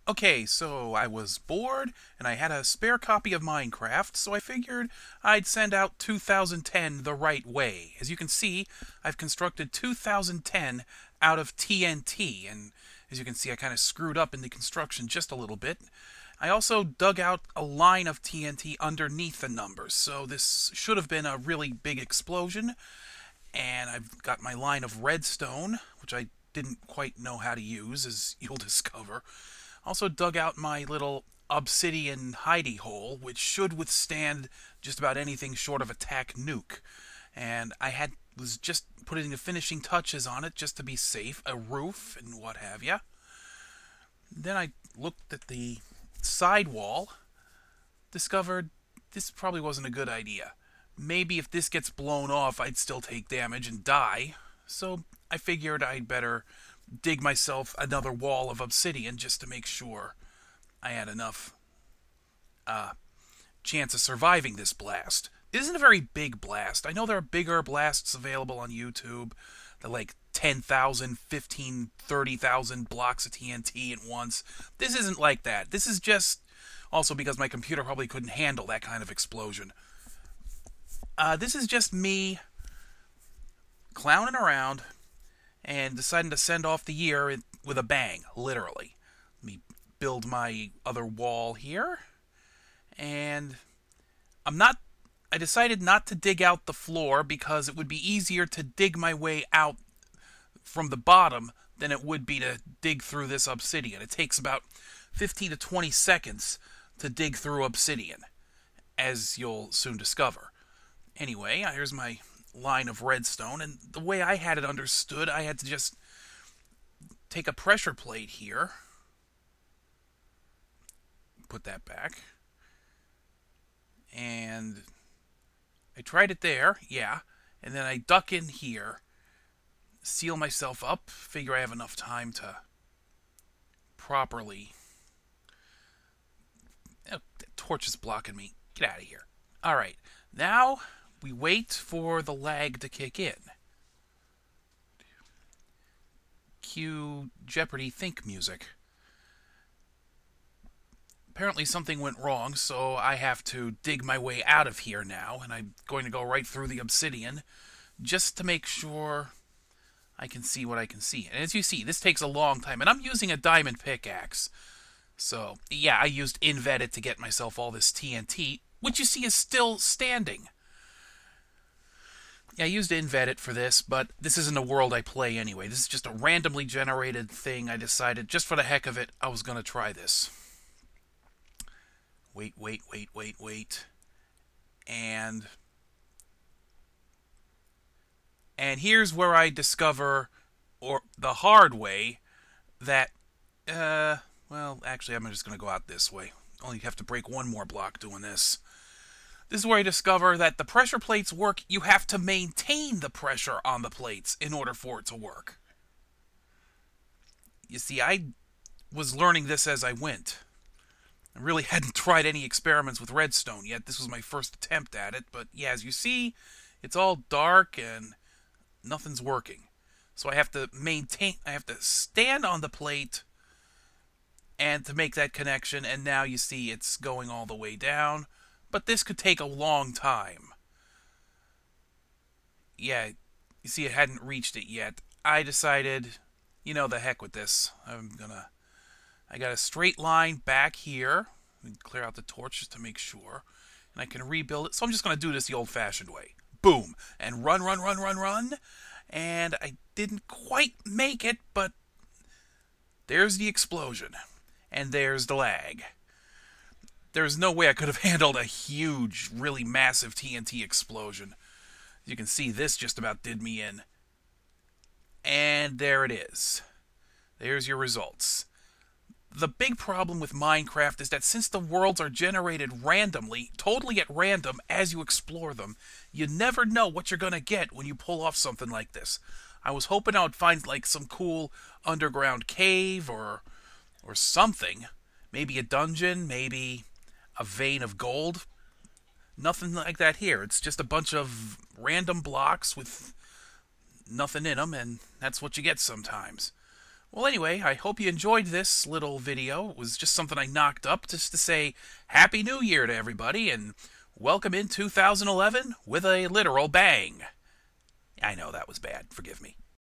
Okay, so I was bored and I had a spare copy of Minecraft, so I figured I'd send out 2010 the right way. As you can see, I've constructed 2010 out of TNT, and as you can see, I kind of screwed up in the construction just a little bit. I also dug out a line of TNT underneath the numbers, so this should have been a really big explosion. And I've got my line of redstone, which I didn't quite know how to use, as you'll discover. Also dug out my little obsidian hidey hole, which should withstand just about anything short of attack nuke. And was just putting the finishing touches on it just to be safe, a roof and what have ya. Then I looked at the side wall, discovered this probably wasn't a good idea. Maybe if this gets blown off, I'd still take damage and die. So I figured I'd better dig myself another wall of obsidian just to make sure I had enough chance of surviving this blast. It isn't a very big blast. I know there are bigger blasts available on YouTube. They're like 10,000, 15, 30,000 blocks of TNT at once. This isn't like that. This is just also because my computer probably couldn't handle that kind of explosion. This is just me clowning around and deciding to send off the year with a bang, literally. Let me build my other wall here. And I decided not to dig out the floor because it would be easier to dig my way out from the bottom than it would be to dig through this obsidian. It takes about 15 to 20 seconds to dig through obsidian, as you'll soon discover. Anyway, here's my line of redstone, and the way I had it understood, I had to just take a pressure plate here, put that back, and I tried it there, yeah, and then I duck in here, seal myself up, figure I have enough time to properly... Oh, the torch is blocking me. Get out of here. Alright, now we wait for the lag to kick in. Cue Jeopardy Think music. Apparently something went wrong, so I have to dig my way out of here now, and I'm going to go right through the obsidian just to make sure I can see what I can see. And as you see, this takes a long time, and I'm using a diamond pickaxe. So, yeah, I used invetted to get myself all this TNT, which you see is still standing. Yeah, I used invetted for this, but this isn't a world I play anyway. This is just a randomly generated thing. I decided, just for the heck of it, I was going to try this. Wait. And here's where I discover, or the hard way, that, well, actually, I'm just going to go out this way. Only have to break one more block doing this. This is where I discover that the pressure plates work. You have to maintain the pressure on the plates in order for it to work. You see, I was learning this as I went. I really hadn't tried any experiments with redstone yet. This was my first attempt at it. But yeah, as you see, it's all dark and nothing's working. So I have to stand on the plate and to make that connection. And now you see it's going all the way down. But this could take a long time. Yeah, you see it hadn't reached it yet. I decided, the heck with this. I got a straight line back here. Let me clear out the torch just to make sure. And I can rebuild it. So I'm just going to do this the old-fashioned way. Boom. And run. And I didn't quite make it, but there's the explosion. And there's the lag. There's no way I could have handled a huge, really massive TNT explosion. As you can see, this just about did me in. And there it is. There's your results. The big problem with Minecraft is that since the worlds are generated randomly, totally at random as you explore them, you never know what you're going to get when you pull off something like this. I was hoping I would find like some cool underground cave or something. Maybe a dungeon, maybe a vein of gold. Nothing like that here. It's just a bunch of random blocks with nothing in them, and that's what you get sometimes. Well, anyway, I hope you enjoyed this little video. It was just something I knocked up just to say Happy New Year to everybody and welcome in 2011 with a literal bang. I know that was bad. Forgive me.